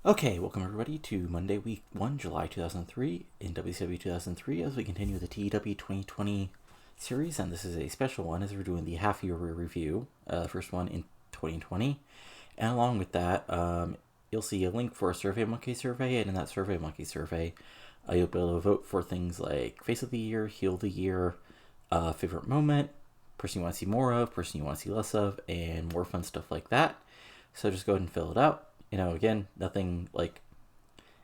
Okay, welcome everybody to Monday, week 1, July 2003, in WCW 2003, as we continue the TEW 2020 series, and this is a special one as we're doing the half-year review, first one in 2020, and along with that, you'll see a link for a SurveyMonkey survey, and in that SurveyMonkey survey, you'll be able to vote for things like Face of the Year, Heel of the Year, favorite moment, person you want to see more of, person you want to see less of, and more fun stuff like that. So just go ahead and fill it out. Again, nothing like,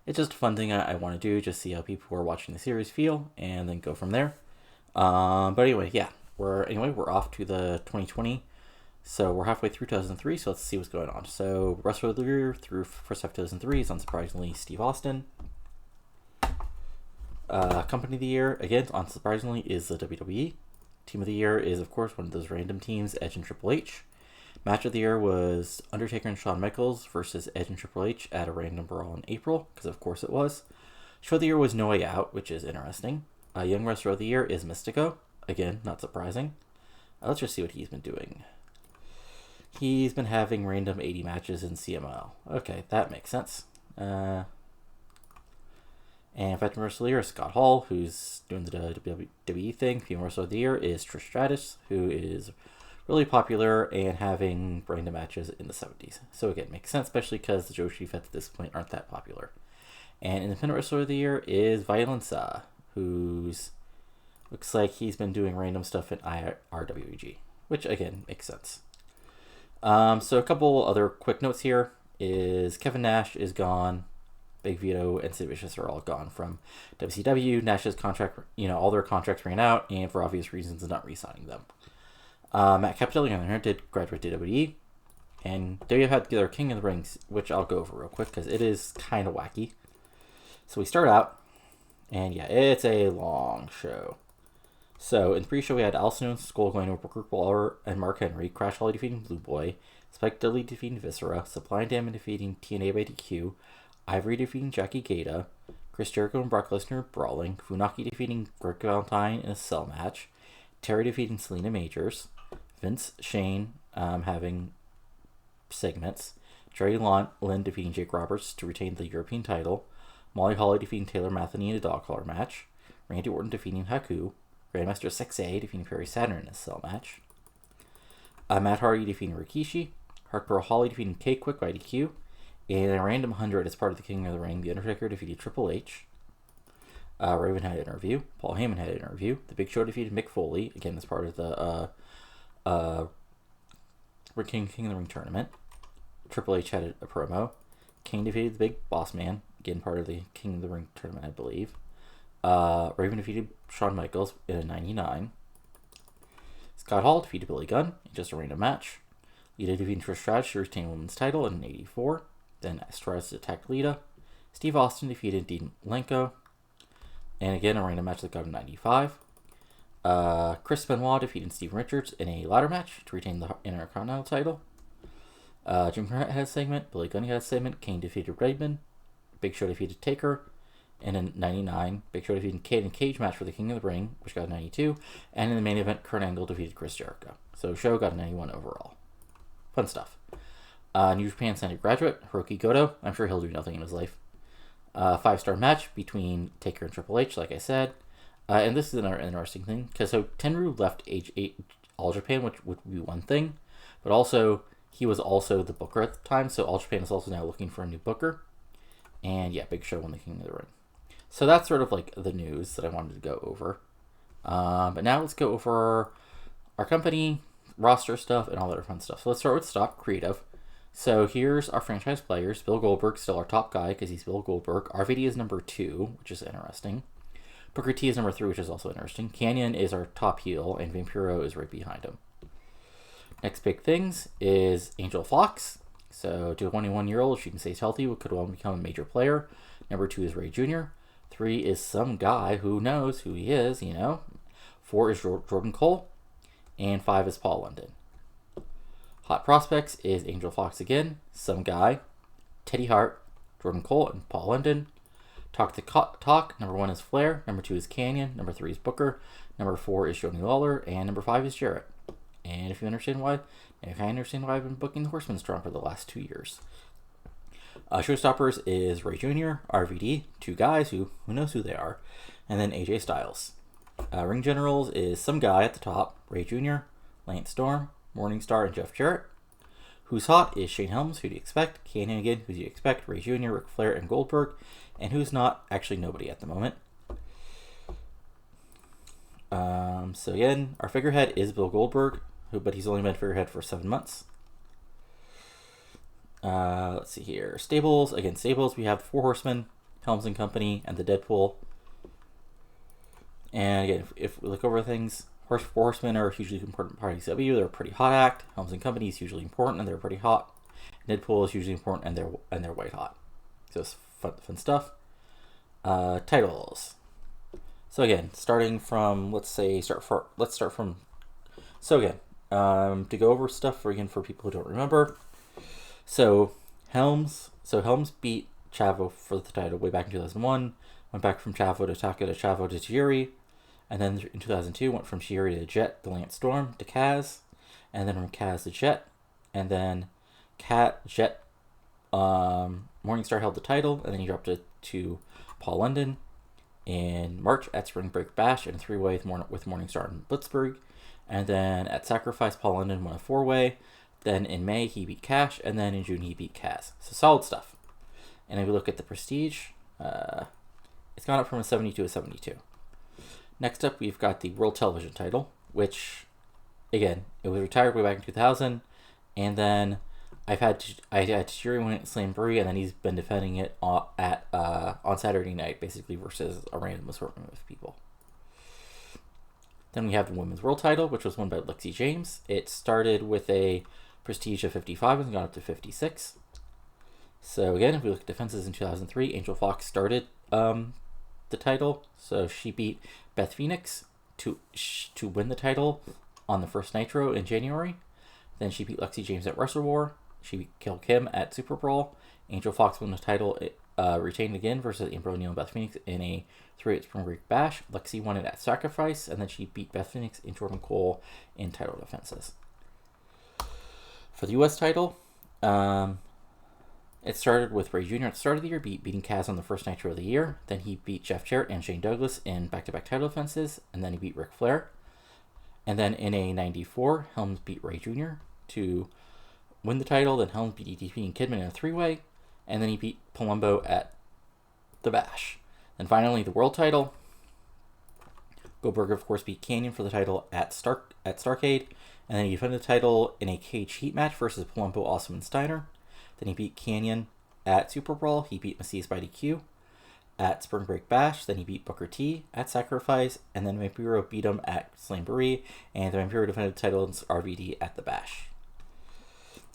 it's just a fun thing I want to do, just see how people who are watching the series feel, and then go from there. But anyway, yeah, we're off to the 2020, so we're halfway through 2003, so let's see what's going on. So, Wrestler of the Year through first half 2003 is unsurprisingly Steve Austin. Company of the Year, again, unsurprisingly, is the WWE. Team of the Year is, of course, one of those random teams, Edge and Triple H. Match of the year was Undertaker and Shawn Michaels versus Edge and Triple H at a random brawl in April, because of course it was. Show of the year was No Way Out, which is interesting. Young Wrestler of the Year is Mystico. Again, not surprising. Let's just see what he's been doing. He's been having random 80 matches in CMLL. Okay, that makes sense. And Veteran Wrestler of the Year is Scott Hall, who's doing the WWE thing. Female Wrestler of the Year is Trish Stratus, who is really popular and having random matches in the 70s. So again, makes sense, especially because the Joshi Fets at this point aren't that popular. And Independent Wrestler of the Year is Violenza, who's looks like he's been doing random stuff in IRWG, which again makes sense. So a couple other quick notes here is Kevin Nash is gone. Big Vito and Sid Vicious are all gone from WCW. Nash's contract, all their contracts ran out, and for obvious reasons, is not re-signing them. Matt Capitelli, on the other hand, did graduate to WWE, and WWE had their King of the Rings, which I'll go over real quick because it is kind of wacky. So we start out, and yeah, it's a long show. So in the pre-show, we had Al Snow, Skull going over Brooker Waller and Mark Henry, Crash Holly defeating Blue Boy, Spike Dudley defeating Viscera, Supply and Diamond defeating TNA by DQ, Ivory defeating Jackie Gata, Chris Jericho and Brock Lesnar brawling, Funaki defeating Greg Valentine in a cell match, Terry defeating Selena Majors, Vince Shane having segments, Jerry Lynn defeating Jake Roberts to retain the European title, Molly Holly defeating Taylor Matheny in a dog collar match, Randy Orton defeating Haku, Grandmaster Sexay defeating Perry Saturn in a cell match, Matt Hardy defeating Rikishi, Hardcore Holly defeating K-Quick by DQ, and a random 100 as part of the King of the Ring, The Undertaker defeated Triple H. Raven had an interview. Paul Heyman had an interview. The Big Show defeated Mick Foley, again as part of the King of the Ring tournament. Triple H had a promo. Kane defeated the Big Boss Man, again part of the King of the Ring tournament, I believe. Raven defeated Shawn Michaels in a 99. Scott Hall defeated Billy Gunn in just a random match. Lita defeated Trish Stratus to retain the women's title in an 84. Then Stratus attacked Lita. Steve Austin defeated Dean Malenko. And again, a random match that got him 95. Chris Benoit defeated Steven Richards in a ladder match to retain the Intercontinental title. Jim Cornette had a segment. Billy Gunn had a segment. Kane defeated Redman. Big Show defeated Taker. And in 99, Big Show defeated Kane in a cage match for the King of the Ring, which got a 92. And in the main event, Kurt Angle defeated Chris Jericho. So Show got a 91 overall. Fun stuff. New Japan Center graduate, Hiroki Goto. I'm sure he'll do nothing in his life. 5-star match between Taker and Triple H, like I said. And this is another interesting thing, because so Tenryu left All Japan, which would be one thing, but also he was also the booker at the time, so All Japan is also now looking for a new booker. And yeah, Big Show won the King of the Ring. So that's sort of like the news that I wanted to go over. But now let's go over our company, roster stuff, and all that other fun stuff. So let's start with Stock Creative. So here's our franchise players. Bill Goldberg's still our top guy because he's Bill Goldberg. RVD is number 2, which is interesting. Booker T is number 3, which is also interesting. Canyon is our top heel, and Vampiro is right behind him. Next big things is Angel Fox. So to a 21-year-old, she can stay healthy, could well become a major player. Number 2 is Ray Jr. 3 is some guy who knows who he is, 4 is Jordan Cole. And 5 is Paul London. Hot prospects is Angel Fox again, some guy, Teddy Hart, Jordan Cole, and Paul London. Talk the Talk, number 1 is Flair, number 2 is Canyon, number 3 is Booker, number 4 is Johnny Lawler, and number 5 is Jarrett. And if you understand why, I've been booking the Horseman Strong for the last 2 years. Showstoppers is Ray Jr., RVD, two guys who knows who they are, and then AJ Styles. Ring Generals is some guy at the top, Ray Jr., Lance Storm, Morningstar, and Jeff Jarrett. Who's hot is Shane Helms, who do you expect? Canyon again, who do you expect? Ray Jr., Ric Flair, and Goldberg. And who's not? Actually, nobody at the moment. So again, our figurehead is Bill Goldberg, but he's only been figurehead for 7 months. Let's see here. Stables. Again, stables. We have the Four Horsemen, Helms and Company, and the Deadpool. And again, if we look over things, Four Horsemen are a hugely important part of TEW. They're a pretty hot act. Helms and Company is usually important, and they're pretty hot. Deadpool is usually important, and they're white hot. So it's fun stuff. Titles. So again, starting from to go over stuff for people who don't remember. So Helms beat Chavo for the title way back in 2001. Went back from Chavo to Taka to Chavo to Tajiri, and then in 2002 went from Tajiri to Jet to Lance Storm to Kaz, and then from Kaz to Jet, and then Jet Morningstar held the title, and then he dropped it to Paul London in March at Spring Break Bash in a 3-way with Morningstar and Blitzberg. And then at Sacrifice, Paul London won a 4-way. Then in May, he beat Cash. And then in June, he beat Kaz. So solid stuff. And if we look at the Prestige, it's gone up from a 70 to a 72. Next up, we've got the World Television title, which, again, it was retired way back in 2000. And then I had Tajiri win it at Slamboree, and then he's been defending it on Saturday night, basically, versus a random assortment of people. Then we have the Women's World title, which was won by Lexi James. It started with a prestige of 55 and got up to 56. So again, if we look at defenses in 2003, Angel Fox started the title. So she beat Beth Phoenix to win the title on the first Nitro in January. Then she beat Lexi James at Wrestle War. She beat Kill Kim at Super Brawl. Angel Fox won the title, retained again versus Amber O'Neil and Beth Phoenix in a 3-8 Spring Break Bash. Lexi won it at Sacrifice, and then she beat Beth Phoenix and Jordan Cole in title defenses. For the U.S. title, it started with Ray Jr. at the start of the year, beating Kaz on the first Nitro of the year. Then he beat Jeff Jarrett and Shane Douglas in back-to-back title defenses, and then he beat Ric Flair. And then in a 94, Helms beat Ray Jr. to win the title. Then Helms beat EDP and Kidman in a 3-way, and then he beat Palumbo at the Bash. Then finally, the world title. Goldberg, of course, beat Canyon for the title at Starrcade, and then he defended the title in a cage heat match versus Palumbo, Awesome, and Steiner. Then he beat Canyon at Super Brawl. He beat Macias by DQ at Spring Break Bash. Then he beat Booker T at Sacrifice, and then Vampiro beat him at Slamboree, and the Vampiro defended the title in RVD at the Bash.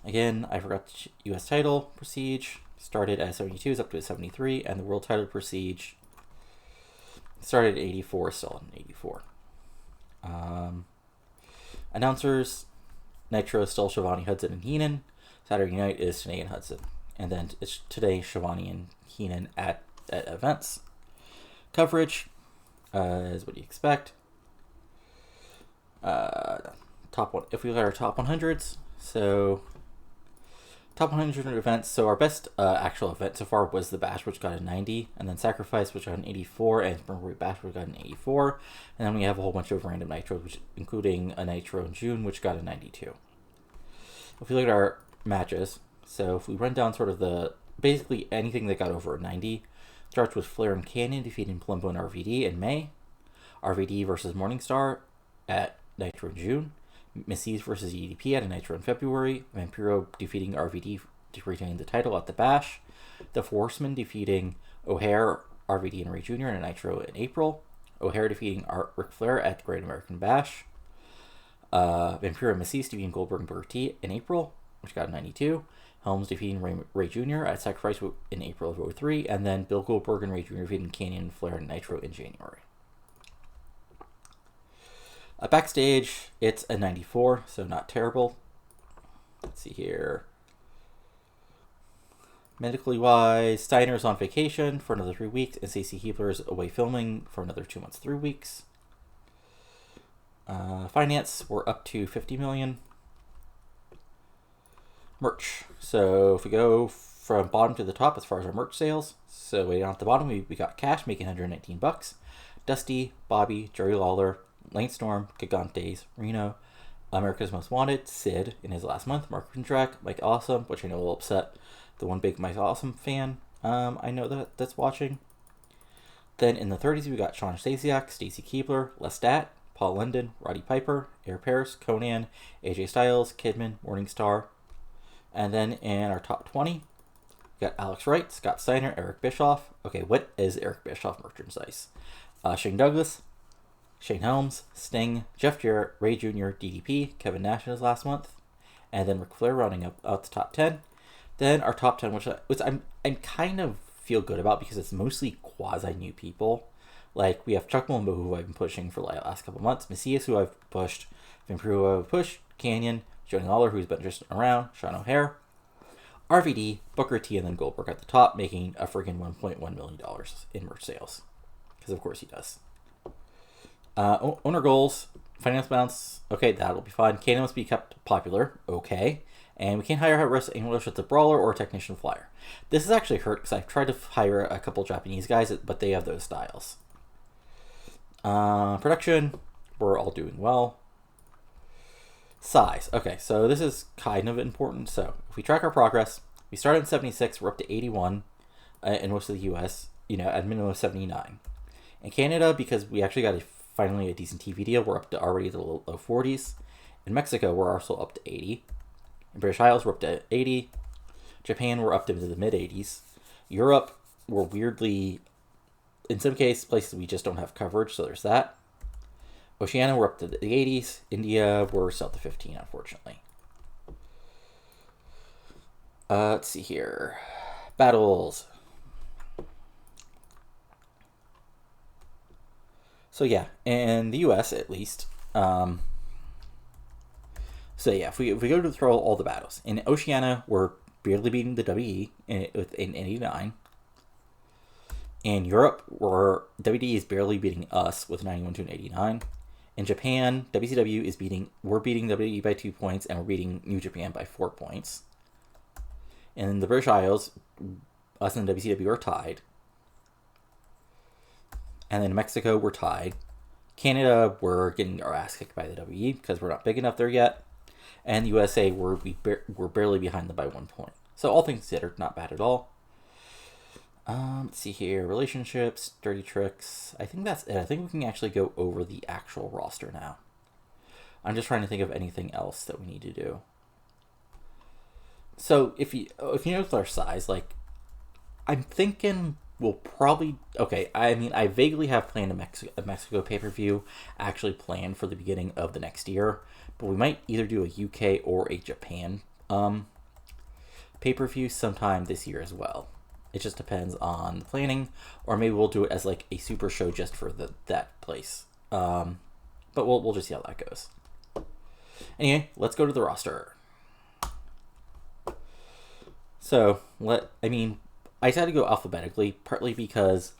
Again, I forgot the U.S. title Prestige started at 72, is up to 73, and the world title Prestige started at 84, still in 84. Announcers, Nitro is still Shivani, Hudson, and Heenan. Saturday night is Tenay and Hudson. And then it's today Shivani and Heenan at events. Coverage is what you expect. Top one. If we look at our top 100s, so top 100 events. So our best actual event so far was the Bash, which got a 90, and then Sacrifice, which got an 84, and Spring Break Bash, which got an 84, and then we have a whole bunch of random Nitros, which including a Nitro in June, which got a 92. If we look at our matches, so if we run down sort of the basically anything that got over a 90, starts with Flair and Canyon defeating Palumbo and RVD in May, RVD versus Morningstar at Nitro in June, Macy's versus EDP at a Nitro in February, Vampiro defeating RVD to retain the title at the Bash, the Four Horsemen defeating O'Hare, RVD, and Ray Jr. in a Nitro in April, O'Hare defeating Ric Flair at the Great American Bash, Vampiro and Macy's defeating Goldberg and Booker T in April, which got a 92, Helms defeating Ray Jr. at Sacrifice in April of 03, and then Bill Goldberg and Ray Jr. defeating Canyon and Flair and Nitro in January. Backstage, it's a 94, so not terrible. Let's see here. Medically wise, Steiner's on vacation for another 3 weeks, and Stacey Keebler's away filming for another 2 months, 3 weeks. Finance, we're up to $50 million. Merch. So if we go from bottom to the top as far as our merch sales. So way down at the bottom, we got Cash making $119, Dusty, Bobby, Jerry Lawler, Lane Storm, Gigantes, Reno, America's Most Wanted, Sid in his last month, Mark Rindrak, Mike Awesome, which I know will upset the one big Mike Awesome fan I know that's watching. Then in the 30s, we got Sean Stasiak, Stacy Keebler, Lestat, Paul London, Roddy Piper, Air Paris, Conan, AJ Styles, Kidman, Morningstar. And then in our top 20, we got Alex Wright, Scott Steiner, Eric Bischoff. Okay, what is Eric Bischoff merchandise? Shane Douglas, Shane Helms, Sting, Jeff Jarrett, Ray Jr., DDP, Kevin Nash in his last month. And then Ric Flair rounding up out the top 10. Then our top 10, which I'm kind of feel good about because it's mostly quasi-new people. Like, we have Chuck Palumbo, who I've been pushing for the last couple months, Macias, who I've pushed, Vampiro, who I've pushed, Canyon, Johnny Lawler, who's been just around, Sean O'Hare, RVD, Booker T, and then Goldberg at the top, making a friggin' $1.1 million in merch sales. Because, of course, he does. Owner goals, finance balance, okay, that'll be fine. Canyon must be kept popular, okay. And we can't hire anyone with a brawler or a technician flyer. This has actually hurt because I've tried to hire a couple Japanese guys, but they have those styles. Production, we're all doing well. Size. Okay, so this is kind of important. So if we track our progress, we started in 76, we're up to 81 in most of the US, at a minimum of 79. In Canada, because we actually got finally a decent TV deal, we're up to already the low 40s. In Mexico, we're also up to 80. In British Isles, we're up to 80. Japan, we're up to the mid-80s. Europe, we're weirdly, in some places we just don't have coverage, so there's that. Oceania, we're up to the 80s. India, we're still up to 15, unfortunately. Let's see here. Battles. So yeah, in the US at least, so yeah, if we go to throw all the battles, in Oceania, we're barely beating the WE in 89. In Europe, WD is barely beating us with 91 to 89. In Japan, WCW we're beating WE by 2 points, and we're beating New Japan by 4 points. In the British Isles, us and WCW are tied. And then in Mexico, we're tied. Canada, we're getting our ass kicked by the WE because we're not big enough there yet. And the USA, we're barely behind them by 1 point. So all things considered, not bad at all. Let's see here. Relationships, dirty tricks. I think that's it. I think we can actually go over the actual roster now. I'm just trying to think of anything else that we need to do. So if you notice our size, like, I'm thinking we'll probably, okay, I mean, I vaguely have planned a Mexico pay-per-view actually planned for the beginning of the next year, but we might either do a UK or a Japan pay-per-view sometime this year as well. It just depends on the planning, or maybe we'll do it as like a super show just for that place. But we'll just see how that goes. Anyway, let's go to the roster. So I decided to go alphabetically, partly because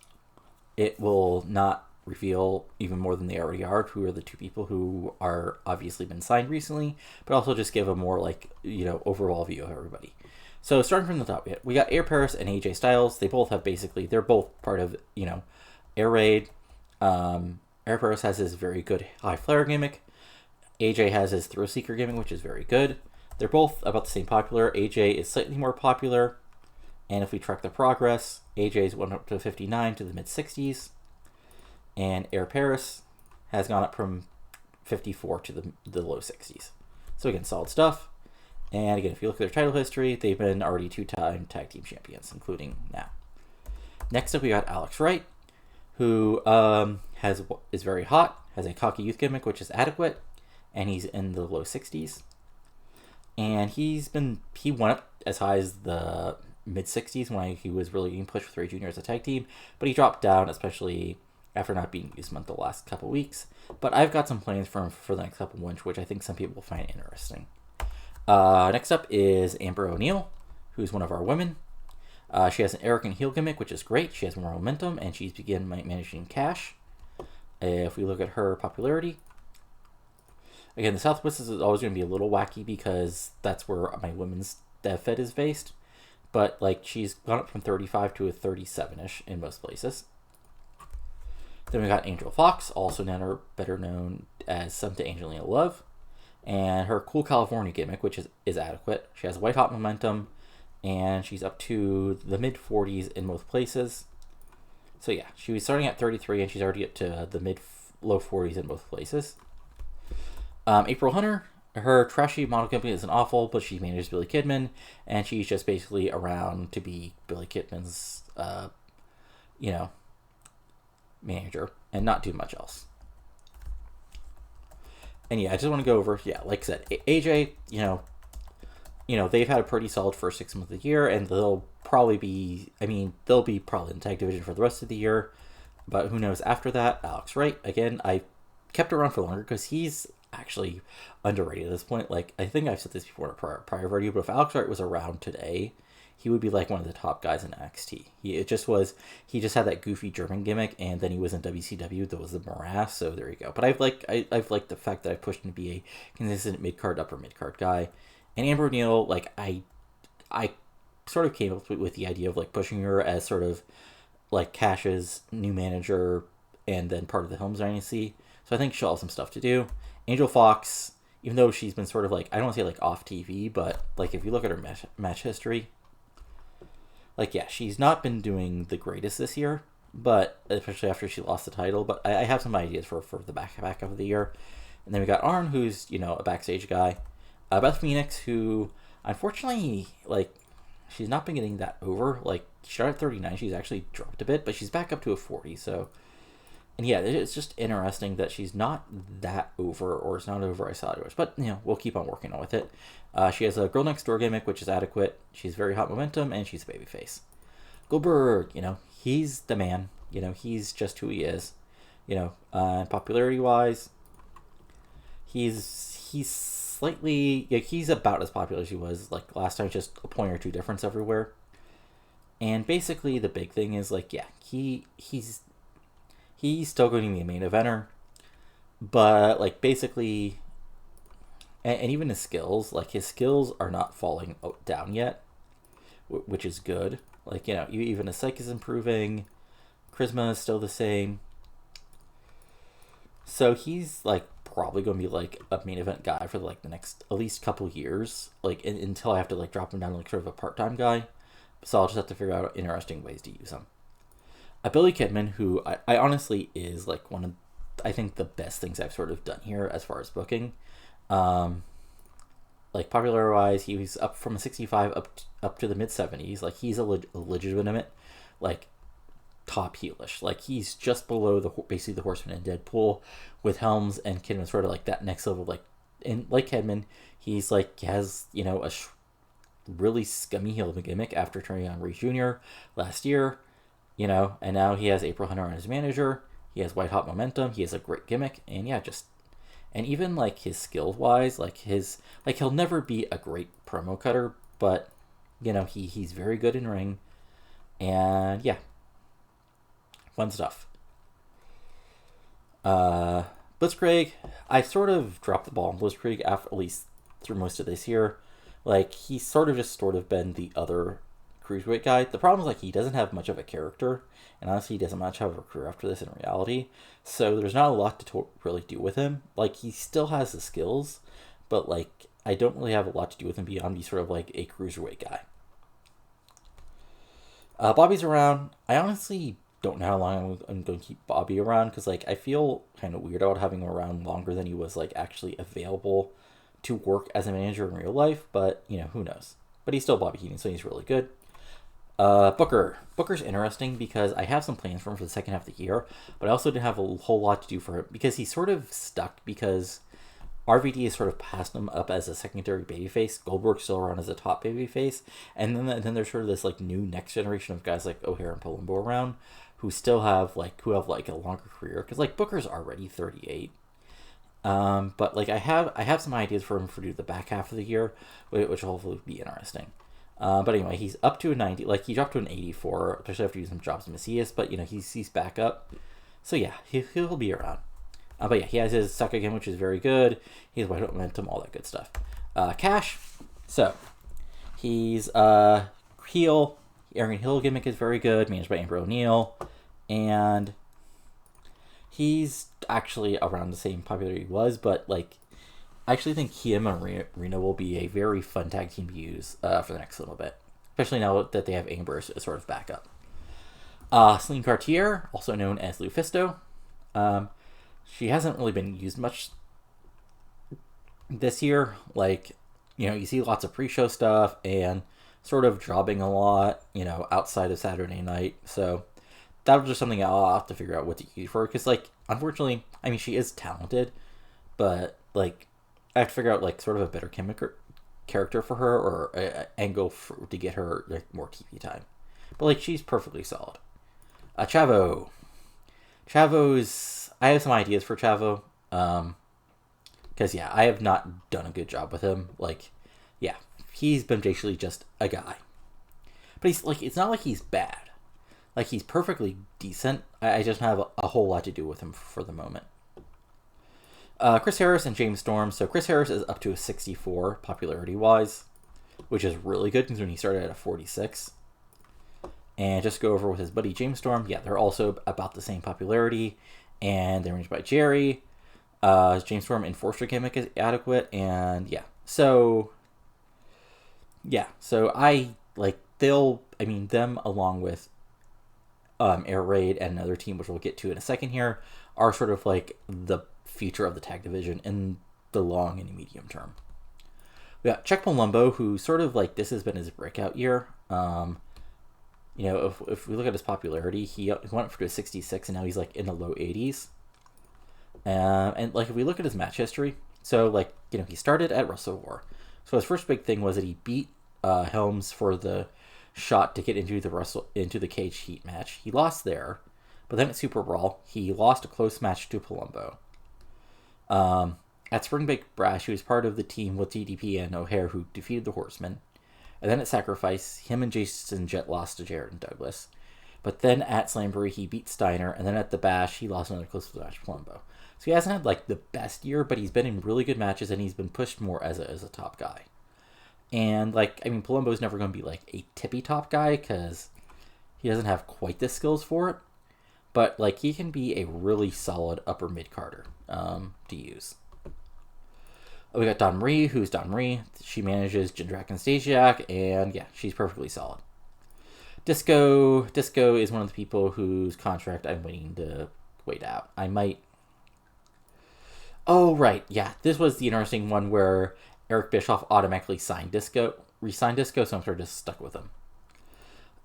it will not reveal even more than they already are who are the two people who are obviously been signed recently, but also just give a more overall view of everybody. So starting from the top, we got Air Paris and AJ Styles. They're both part of, Air Raid. Air Paris has his very good high flyer gimmick. AJ has his thrill seeker gimmick, which is very good. They're both about the same popular. AJ is slightly more popular. And if we track the progress, AJ's went up to 59 to the mid-60s. And Air Paris has gone up from 54 to the low 60s. So again, solid stuff. And again, if you look at their title history, they've been already 2-time tag team champions, including now. Next up, we got Alex Wright, who is very hot, has a cocky youth gimmick, which is adequate, and he's in the low 60s. And he went up as high as the mid-60s when he was really being pushed with Ray Jr. as a tag team, but he dropped down, especially after not being used the last couple weeks. But I've got some plans for him for the next couple months, which I think some people will find interesting. Next up is Amber O'Neil, who's one of our women. She has an arrogant heel gimmick, which is great. She has more momentum, and she's begun managing cash. If we look at her popularity, again, the Southwest is always going to be a little wacky because that's where my women's dev fed is based. but like she's gone up from 35 to a 37-ish in most places. Then we got Angel Fox, also better known as Some to Angelina Love, and her Cool California gimmick, which is adequate. She has white hot momentum, and she's up to the mid 40s in most places. So yeah, she was starting at 33, and she's already up to the low 40s in both places. April Hunter, her trashy model company isn't awful, but she manages Billy Kidman, and she's just basically around to be Billy Kidman's, manager, and not do much else. And yeah, I just want to go over, like I said, AJ, they've had a pretty solid first 6 months of the year, and they'll probably be in the tag division for the rest of the year, but who knows after that. Alex Wright, again, I kept around for longer because he's actually underrated at this point. Like, I think I've said this before in a prior video, but if Alex Wright was around today, he would be like one of the top guys in NXT. He just had that goofy German gimmick, and then he was in WCW. That was the morass. So there you go. But I've liked the fact that I pushed him to be a consistent upper mid card guy. And Amber O'Neal, like I sort of came up with the idea of like pushing her as sort of like Cash's new manager, and then part of the Helms Dynasty. So I think she'll have some stuff to do. Angel Fox, even though she's been sort of like, I don't want to say like off TV, but like if you look at her match history, like, yeah, she's not been doing the greatest this year, but especially after she lost the title. But I have some ideas for the back of the year. And then we got Arn, who's, a backstage guy. Beth Phoenix, who, unfortunately, like, she's not been getting that over. Like, she started at 39. She's actually dropped a bit, but she's back up to a 40. So, and yeah, it's just interesting that she's not that over, or it's not over I saw it was. But, we'll keep on working on with it. She has a Girl Next Door gimmick, which is adequate. She's very hot momentum, and she's a babyface. Goldberg, he's the man. He's just who he is. Popularity-wise, he's slightly, he's about as popular as he was like last time, just a point or two difference everywhere. And basically, the big thing is like, yeah, he's still going to be a main eventer, but like basically. And even his skills are not falling down yet, which is good. Like, even his psych is improving. Charisma is still the same. So he's, like, probably going to be, like, a main event guy for, like, the next at least couple years. Like, until I have to, like, drop him down to, like, sort of a part-time guy. So I'll just have to figure out interesting ways to use him. Billy Kidman, who I honestly is, like, one of, I think, the best things I've sort of done here as far as booking. Like popular wise, he was up from a 65 up to the mid 70s. Like he's a legitimate, like top heelish. Like he's just below basically the Horseman and Deadpool, with Helms and Kidman sort of like that next level. Like in like Kidman, he's like has a really scummy heel gimmick after turning on Reese Jr. last year, and now he has April Hunter as his manager. He has white hot momentum. He has a great gimmick, and yeah, and even, like, his skills-wise, he'll never be a great promo cutter, but, he's very good in ring. And, yeah. Fun stuff. Blitzkrieg, I sort of dropped the ball on Blitzkrieg at least through most of this year. Like, he's sort of been the other cruiserweight guy. The problem is, like, he doesn't have much of a character, and honestly, he doesn't much have a career after this in reality. So there's not a lot to really do with him. Like, he still has the skills, but, like, I don't really have a lot to do with him beyond be sort of like a cruiserweight guy. Bobby's around. I honestly don't know how long I'm going to keep Bobby around, because, like, I feel kind of weird about having him around longer than he was, like, actually available to work as a manager in real life, but, who knows. But he's still Bobby Heenan, so he's really good. Booker's interesting because I have some plans for him for the second half of the year, but I also didn't have a whole lot to do for him because he's sort of stuck because RVD has sort of passed him up as a secondary babyface. Goldberg's still around as a top babyface, and then there's sort of this like new next generation of guys like O'Hare and Palumbo around who still have like a longer career because like Booker's already 38. But like I have some ideas for him for the back half of the year, which will hopefully be interesting. But anyway, he's up to a 90. Like, he dropped to an 84, especially after using some jobs in Macias. But, he's back up. So, yeah, he'll be around. But, yeah, he has his suck again, which is very good. He has white momentum, all that good stuff. Cash. So, he's heel. Aaron Hill gimmick is very good, managed by Amber O'Neil, and he's actually around the same popularity he was, but like I actually think him and Reno will be a very fun tag team to use for the next little bit, especially now that they have Amber as sort of backup. Celine Cartier, also known as Lufisto, she hasn't really been used much this year. Like, you see lots of pre-show stuff and sort of jobbing a lot, outside of Saturday night. So that was just something I'll have to figure out what to use for her. Because, like, unfortunately, I mean, she is talented, but, like, I have to figure out, like, sort of a better character for her or an angle to get her, like, more TV time. But, like, she's perfectly solid. Chavo. I have some ideas for Chavo. Because, yeah, I have not done a good job with him. Like, yeah, he's been basically just a guy. But he's, like, it's not like he's bad. Like, he's perfectly decent. I just have a whole lot to do with him for the moment. Chris Harris and James Storm. So Chris Harris is up to a 64 popularity-wise, which is really good considering he started at a 46. And just go over with his buddy James Storm. Yeah, they're also about the same popularity, and they're managed by Jerry. James Storm Enforcer gimmick is adequate, and yeah. So I like them along with Air Raid and another team, which we'll get to in a second here, are sort of like the future of the tag division in the long and medium term. We got Chuck Palumbo, who sort of like this has been his breakout year. If we look at his popularity, he went up to a 66, and now he's like in the low 80s. And like if we look at his match history, so like he started at Wrestle War, so his first big thing was that he beat Helms for the shot to get into the cage heat match. He lost there, but then at Super Brawl he lost a close match to Palumbo. At Spring Break Brash, he was part of the team with DDP and O'Hare who defeated the Horsemen. And then at Sacrifice, him and Jason Jett lost to Jarrett and Douglas. But then at Slamboree, he beat Steiner, and then at the Bash, he lost another close match to Palumbo. So he hasn't had like the best year, but he's been in really good matches, and he's been pushed more as a top guy. And Palumbo's never going to be like a tippy top guy because he doesn't have quite the skills for it. But like he can be a really solid upper mid carder to use. We got Dawn Marie, who's Dawn Marie. She manages Jindrak and Stasiak, and yeah, she's perfectly solid. Disco is one of the people whose contract I'm waiting to wait out. I might. Oh right, yeah, this was the interesting one where Eric Bischoff automatically re-signed Disco, so I'm sort of just stuck with him.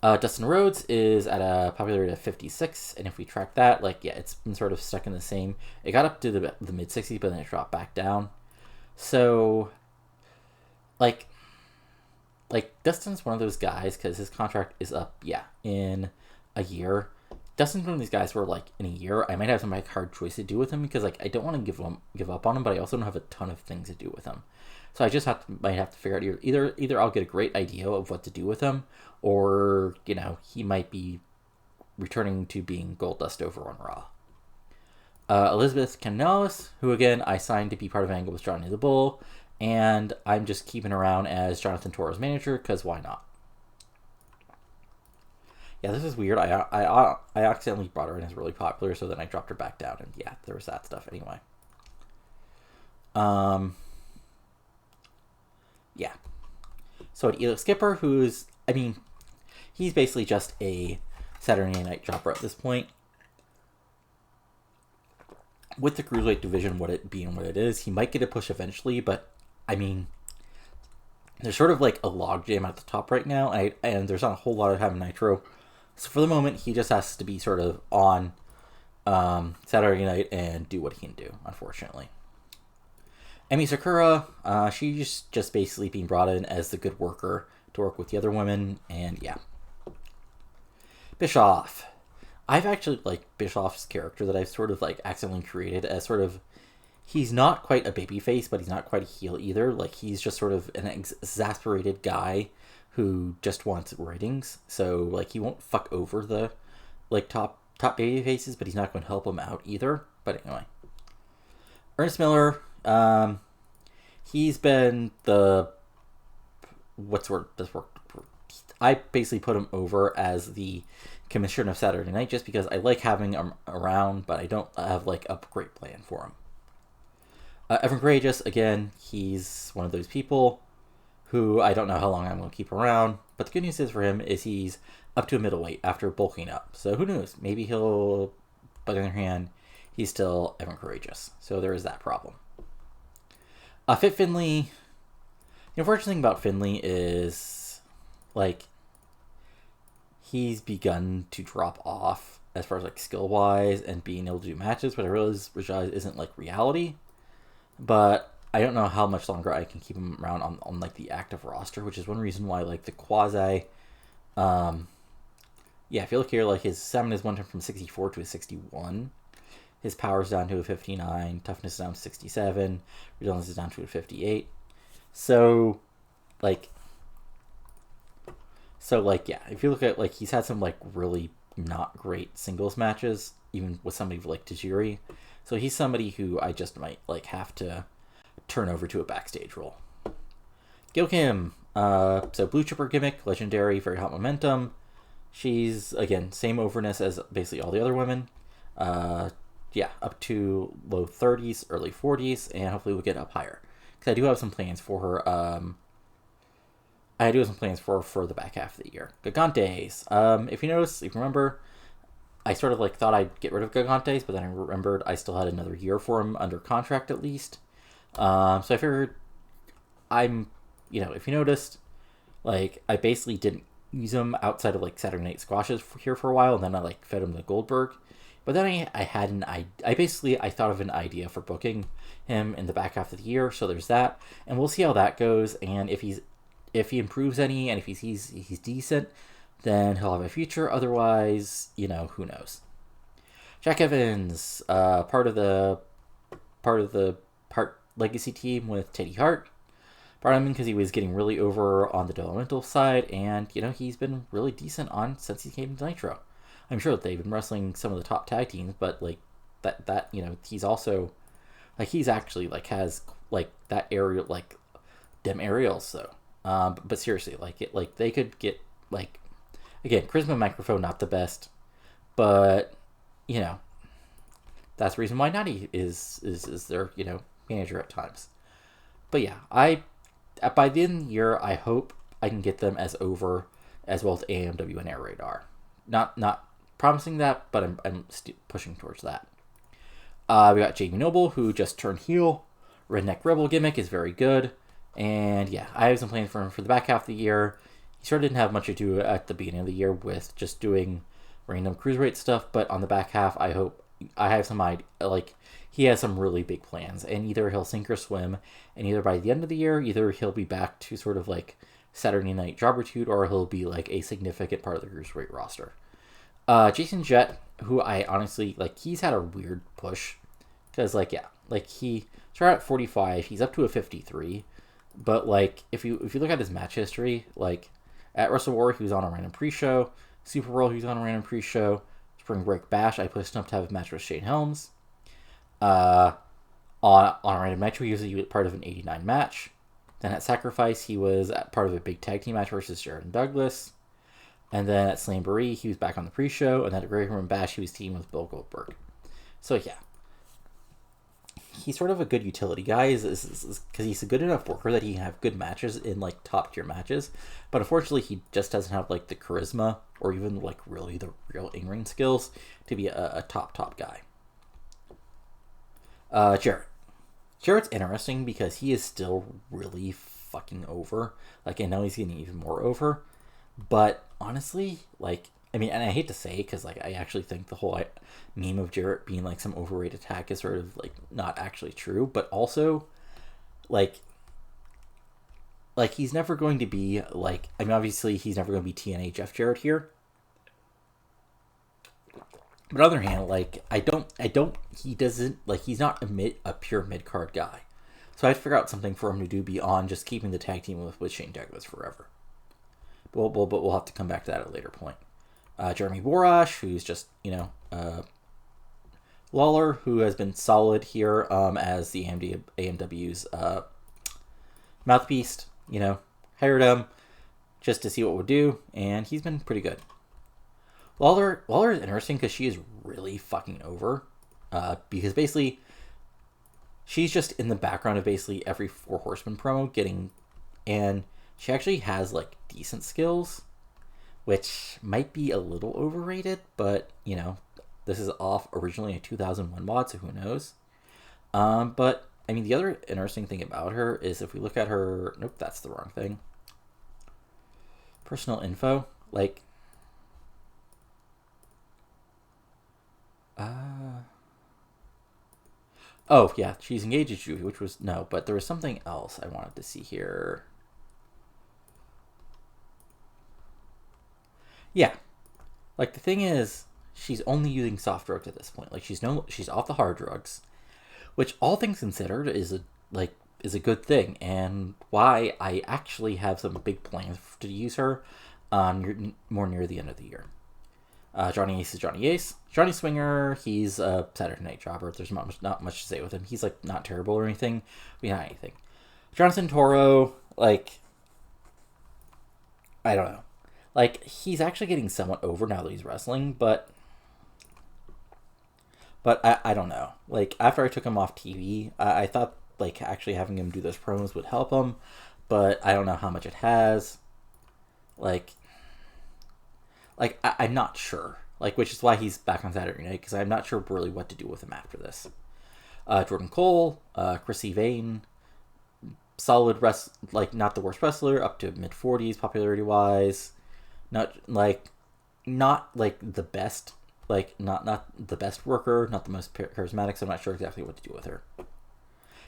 Dustin Rhodes is at a popularity of 56, and if we track that, it's been sort of stuck in the same. It got up to the mid 60s, but then it dropped back down. So, Dustin's one of those guys, because his contract is up, in a year. Dustin's one of these guys where, in a year, I might have some hard choice to do with him, because, I don't want to give up on him, but I also don't have a ton of things to do with him. So I just might have to figure out either I'll get a great idea of what to do with him, or, he might be returning to being Goldust over on Raw. Elizabeth Canales, who again I signed to be part of Angle with Johnny the Bull, and I'm just keeping around as Jonathan Toro's manager because why not? Yeah, this is weird. I accidentally brought her in as really popular, so then I dropped her back down, and yeah, there was that stuff anyway. Yeah. So at Elix Skipper, he's basically just a Saturday Night Dropper at this point. With the Cruiserweight division, what it is, he might get a push eventually, but, there's sort of a logjam at the top right now, and there's not a whole lot of time in Nitro. So for the moment, he just has to be sort of on Saturday night and do what he can do, unfortunately. Emi Sakura, she's just basically being brought in as the good worker to work with the other women, and yeah. Bischoff. I've actually Bischoff's character that I've sort of accidentally created as sort of, he's not quite a babyface, but he's not quite a heel either. He's just sort of an exasperated guy who just wants ratings. So he won't fuck over the top babyfaces, but he's not going to help them out either. But anyway, Ernest Miller, he's been the I basically put him over as the commissioner of Saturday Night just because I like having him around, but I don't have like a great plan for him. Evan Courageous, again, he's one of those people who I don't know how long I'm going to keep around, but the good news is for him is he's up to a middleweight after bulking up. So who knows? Maybe he'll, but on the other hand, he's still Evan Courageous. So there is that problem. Fit Finley, the unfortunate thing about Finley is, like, he's begun to drop off as far as, like, skill-wise and being able to do matches, but I realize Rajai isn't, like, reality. But I don't know how much longer I can keep him around on like, the active roster, which is one reason why, like, the quasi... yeah, if you look here, like, his stamina is went from 64 to a 61. His power's down to a 59. Toughness is down to 67. Resilience is down to a 58. So, yeah, if you look at, like, he's had some, like, really not great singles matches, even with somebody like Tajiri. So he's somebody who I just might, like, have to turn over to a backstage role. Gil Kim. So Blue Chipper gimmick, legendary, very hot momentum. She's, again, same overness as basically all the other women. Yeah, up to low 30s, early 40s, and hopefully we'll get up higher. Because I do have some plans for her. I do have some plans for the back half of the year. Gigantes. If you notice, if you remember, I sort of like thought I'd get rid of Gigantes, but then I remembered I still had another year for him under contract at least. So I figured if you noticed, like, I basically didn't use him outside of, like, Saturday Night Squashes here for a while, and then I, like, fed him to Goldberg. But then I had I thought of an idea for booking him in the back half of the year, so there's that, and we'll see how that goes, and if he improves any, and if he's decent, then he'll have a future. Otherwise, who knows. Jack Evans, part of the legacy team with Teddy Hart. Brought him in because he was getting really over on the developmental side, and he's been really decent since he came to Nitro. I'm sure that they've been wrestling some of the top tag teams, but like that he's also like he's actually like has like that aerial like them aerials though. But seriously, like they could get like again charisma microphone not the best, but that's the reason why Natty is their manager at times. But yeah, by the end of the year I hope I can get them as over as well as AMW and Air Radar. Not promising that, but I'm pushing towards that. We got Jamie Noble, who just turned heel. Redneck Rebel gimmick is very good. And yeah, I have some plans for him for the back half of the year. He sort of didn't have much to do at the beginning of the year with just doing random cruiserweight stuff, but on the back half, I hope I have some idea, like he has some really big plans, and either he'll sink or swim, and either by the end of the year, either he'll be back to sort of like Saturday Night Jobbertude, or he'll be like a significant part of the cruiserweight roster. Jason Jett, who I honestly like, he's had a weird push because he started at 45, he's up to a 53, but like if you look at his match history, like at Wrestle War he was on a random pre-show, Super Bowl he was on a random pre-show, Spring Break Bash I pushed him up to have a match with Shane Helms, on a random Nitro he was part of an 89 match, then at Sacrifice he was part of a big tag team match versus Jared and Douglas. And then at Slamboree, he was back on the pre-show. And then at Great Room Bash, he was teaming with Bill Goldberg. So, yeah. He's sort of a good utility guy because he's a good enough worker that he can have good matches in, like, top-tier matches. But unfortunately, he just doesn't have, like, the charisma or even, like, really the real in-ring skills to be a top guy. Jarrett. Jarrett's interesting because he is still really fucking over. Like, I know he's getting even more over. But honestly, like, I mean, and I hate to say it because, like, I actually think the whole meme of Jarrett being, like, some overrated hack is sort of, like, not actually true. But also, like, he's never going to be, like, I mean, obviously, he's never going to be TNA Jeff Jarrett here. But on the other hand, like, he's not a pure mid-card guy. So I have to figure out something for him to do beyond just keeping the tag team with Shane Douglas forever. But we'll have to come back to that at a later point. Jeremy Borash, who's just, Lawler, who has been solid here as the AMW's mouthpiece, hired him. just to see what we'll do, and he's been pretty good. Lawler is interesting because she is really fucking over, because basically she's just in the background of basically every Four Horsemen promo and she actually has like decent skills, which might be a little overrated, but this is off originally a 2001 mod, so who knows. But I mean, the other interesting thing about her is if we look at her, nope, that's the wrong thing. Personal info, like, oh yeah, she's engaged to Judy, which was no, but there was something else I wanted to see here. Yeah, like the thing is, she's only using soft drugs at this point. Like she's off the hard drugs, which all things considered is a good thing, and why I actually have some big plans to use her more near the end of the year. Johnny Ace is Johnny Ace. Johnny Swinger, he's a Saturday Night Jobber. There's not much to say with him. He's like not terrible or anything. We not anything. Jonathan Toro, like, I don't know. Like, he's actually getting somewhat over now that he's wrestling, but I don't know. Like, after I took him off TV, I thought, like, actually having him do those promos would help him, but I don't know how much it has. Like I'm not sure. Like, which is why he's back on Saturday Night, because I'm not sure really what to do with him after this. Jordan Cole, Chrissy Vane, solid not the worst wrestler, up to mid-40s popularity-wise. Not the best, not the best worker, not the most charismatic, so I'm not sure exactly what to do with her.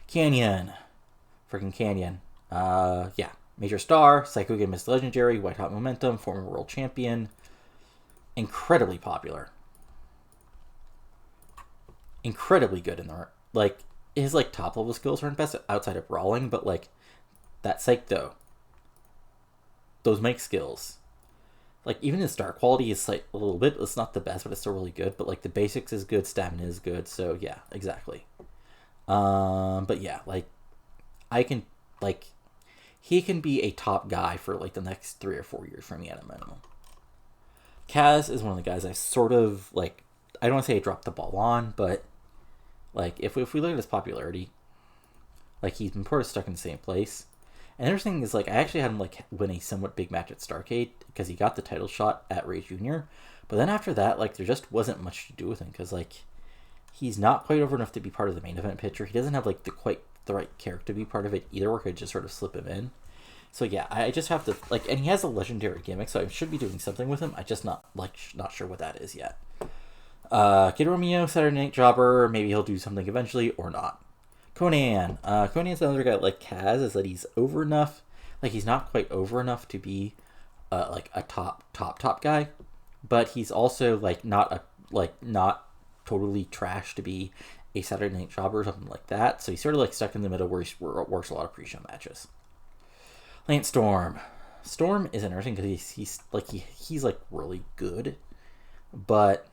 Canyon. Freaking Canyon. Yeah. Major star, Psycho Game is legendary, White Hot Momentum, former world champion. Incredibly popular. Incredibly good in the, his, top level skills aren't best outside of brawling, but, that Psych, though. Those Mike skills. Even his star quality is, a little bit, it's not the best, but it's still really good, but, the basics is good, stamina is good, so, yeah, exactly. But, yeah, I can, he can be a top guy for, the next 3 or 4 years for me at a minimum. Kaz is one of the guys I sort of, I don't want to say I dropped the ball on, but, if we look at his popularity, he's been sort of stuck in the same place. And the interesting thing is, I actually had him, win a somewhat big match at Starrcade, because he got the title shot at Ray Jr., but then after that, there just wasn't much to do with him, because, he's not quite over enough to be part of the main event picture. He doesn't have, the right character to be part of it either, or could just sort of slip him in. So yeah, I just have to, and he has a legendary gimmick, so I should be doing something with him. I just not sure what that is yet. Kid Romeo, Saturday Night Jobber, maybe he'll do something eventually, or not. Conan. Conan's another guy like Kaz, is that he's over enough, he's not quite over enough to be, a top guy, but he's also, not totally trash to be a Saturday Night Jobber or something like that, so he's sort of, stuck in the middle where he works a lot of pre-show matches. Lance Storm. Storm is interesting because he's really good, but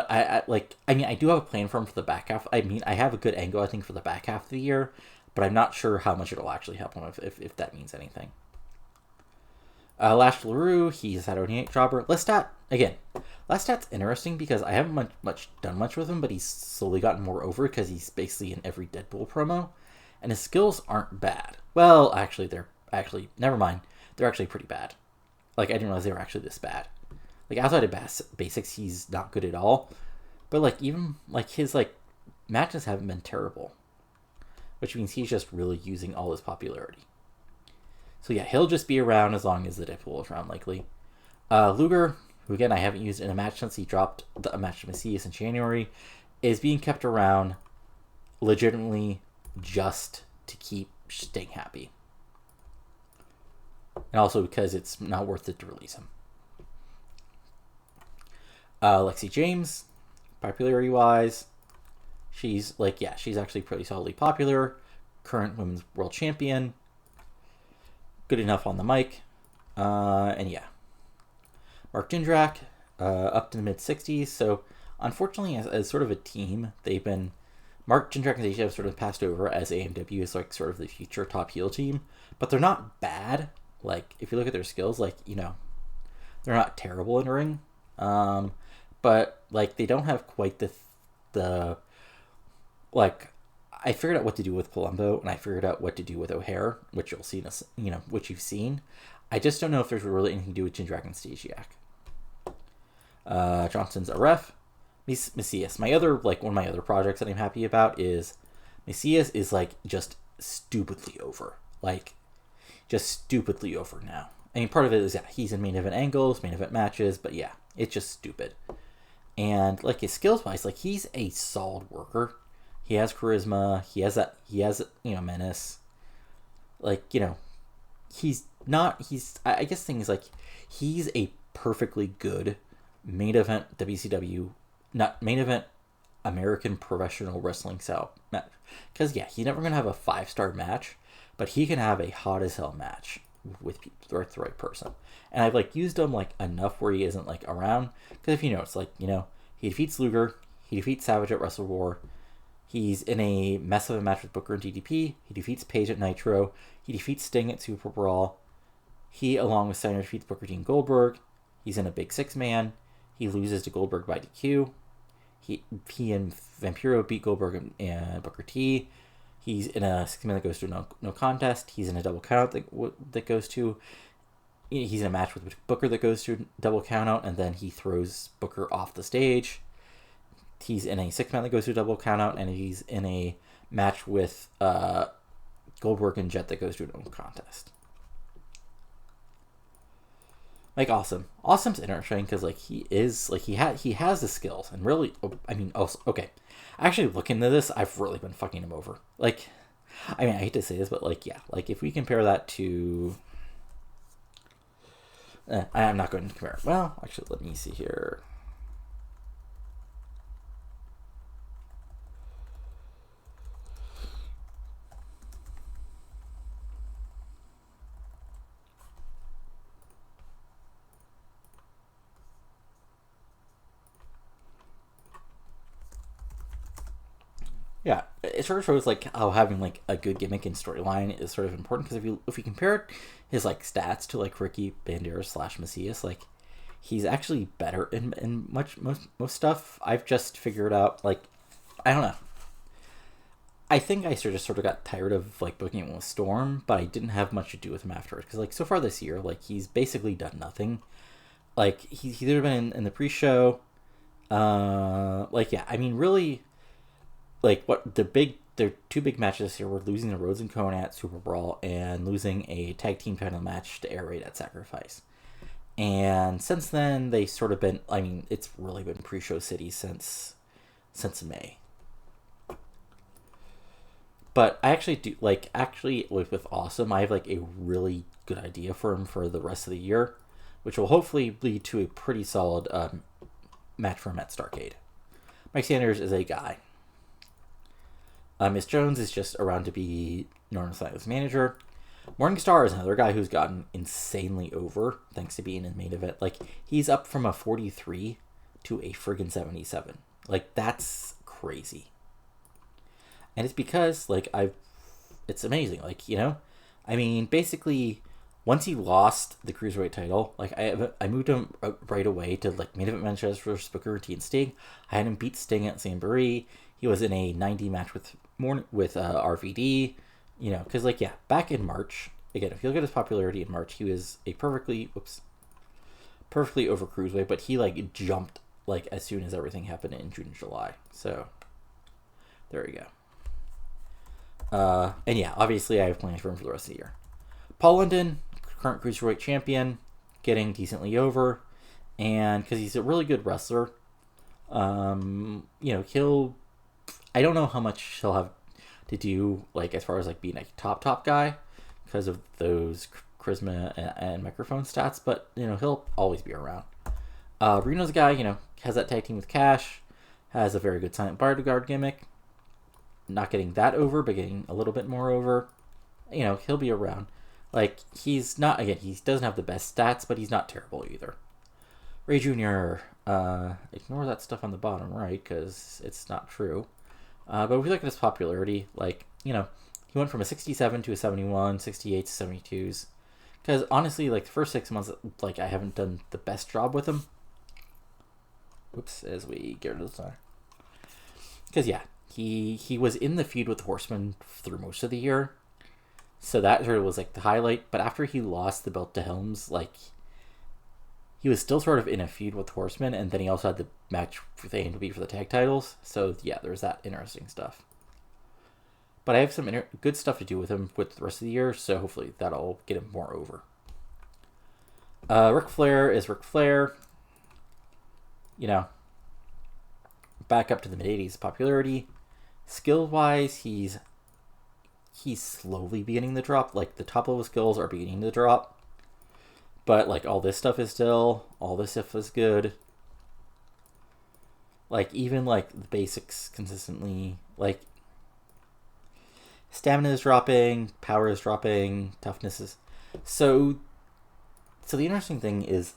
I do have a plan for him for the back half. I mean, I have a good angle I think for the back half of the year, but I'm not sure how much it'll actually help him if that means anything. Lash LaRue, he's a Saturday Night Jobber. Lestat, again, Lestat's interesting because I haven't done much with him, but he's slowly gotten more over because he's basically in every Deadpool promo. And his skills aren't bad. Well, never mind. They're actually pretty bad. I didn't realize they were actually this bad. Outside of basics, he's not good at all. But, even, his, matches haven't been terrible. Which means he's just really using all his popularity. So, yeah, he'll just be around as long as the Deadpool is around, likely. Luger, who, again, I haven't used in a match since he dropped a match to Macias in January, is being kept around legitimately just to keep staying happy. And also because it's not worth it to release him. Lexi James, popularity-wise, she's actually pretty solidly popular. Current women's world champion. Good enough on the mic. And yeah. Mark Jindrak, up to the mid-60s. So, unfortunately, as sort of a team, they've been Mark and Dragon Asia have sort of passed over as AMW is like sort of the future top heel team, but they're not bad. Like if you look at their skills, like they're not terrible in ring, but like they don't have quite the like. I figured out what to do with Palumbo, and I figured out what to do with O'Hare, which you'll see in this, which you've seen. I just don't know if there's really anything to do with Jindrak and Stasiak. Johnson's a ref. Macias. One of my other projects that I'm happy about is Macias is like just stupidly over. Like, just stupidly over now. I mean, part of it is, yeah, he's in main event angles, main event matches, but yeah, it's just stupid. And like his skills wise, like he's a solid worker. He has charisma. He has menace. Like, he's not, I guess the thing is like, he's a perfectly good main event WCW, not main event American professional wrestling style match. Because, yeah, he's never going to have a 5-star match, but he can have a hot as hell match with the right person. And I've like used him like enough where he isn't like around. Because if it's like, he defeats Luger, he defeats Savage at Wrestle War, he's in a mess of a match with Booker and DDP, he defeats Page at Nitro, he defeats Sting at Super Brawl, he, along with Steiner, defeats Booker T and Goldberg, he's in a big 6-man, he loses to Goldberg by DQ, he and Vampiro beat Goldberg and Booker T, he's in a 6-man that goes to no contest, he's in a double countout that goes to, he's in a match with Booker that goes to double countout, and then he throws Booker off the stage. He's in a 6-man that goes to a double countout, and he's in a match with Goldberg and Jet that goes to a no contest. Like, Awesome's interesting because like he has the skills, and really, okay. Actually, looking into this, I've really been fucking him over. Like, I mean, I hate to say this, but like, yeah, like if we compare that to, I'm not going to compare. Well, actually, let me see here. Yeah, it sort of shows like how having like a good gimmick and storyline is sort of important, because if you compare his like stats to like Ricky Banderas / Macias, like he's actually better in most stuff. I've just figured out, like, I don't know. I think I sort of got tired of like booking him with Storm, but I didn't have much to do with him afterwards, because like so far this year, like he's basically done nothing. Like he's either been in the pre-show, like, yeah, I mean, really, like their 2 big matches here were losing the Rhodes and Conan at Super Brawl and losing a tag team title match to Air Raid at Sacrifice. And since then, they sort of been, I mean, it's really been pre-show city since May. But I actually do, like, with Awesome, I have like a really good idea for him for the rest of the year, which will hopefully lead to a pretty solid match for him at Starrcade. Mike Sanders is a guy. Miss Jones is just around to be Northern Silent's manager. Morningstar is another guy who's gotten insanely over thanks to being in the main event. Like, he's up from a 43 to a friggin' 77. Like, that's crazy. And it's because, like, it's amazing. Like, I mean, basically, once he lost the Cruiserweight title, like, I moved him right away to, like, main event matches versus Booker T and Sting. I had him beat Sting at Sambury. He was in a 90 match with RVD, because, like, yeah, back in March, again, if you look at his popularity in March, he was a perfectly over Cruiserweight, but he, like, jumped, like, as soon as everything happened in June and July. So, there we go. And yeah, obviously I have plans for him for the rest of the year. Paul London, current Cruiserweight champion, getting decently over, and because he's a really good wrestler, I don't know how much he'll have to do, like, as far as, like, being a top guy because of those charisma and microphone stats, but, he'll always be around. Reno's a guy, has that tag team with Cash, has a very good silent bodyguard gimmick, not getting that over, but getting a little bit more over. He'll be around. Like, he's not, again, he doesn't have the best stats, but he's not terrible either. Ray Jr., ignore that stuff on the bottom right, because it's not true. But if we look at his popularity, like, you know, he went from a 67 to a 71, 68 to 72s. Because honestly, like, the first 6 months, like, I haven't done the best job with him. Oops, as we get rid of the time. Because, yeah, he was in the feud with the Horseman through most of the year. So that sort of was, like, the highlight. But after he lost the belt to Helms, like, he was still sort of in a feud with Horseman, and then he also had the match with AMW for the tag titles. So, yeah, there's that interesting stuff. But I have some good stuff to do with him with the rest of the year, so hopefully that'll get him more over. Ric Flair is Ric Flair. You know, back up to the mid-80s popularity. Skill-wise, he's slowly beginning to drop. Like, the top-level skills are beginning to drop. But, like, all this stuff is good. Like, even, like, the basics consistently, like, stamina is dropping, power is dropping, toughness is... So the interesting thing is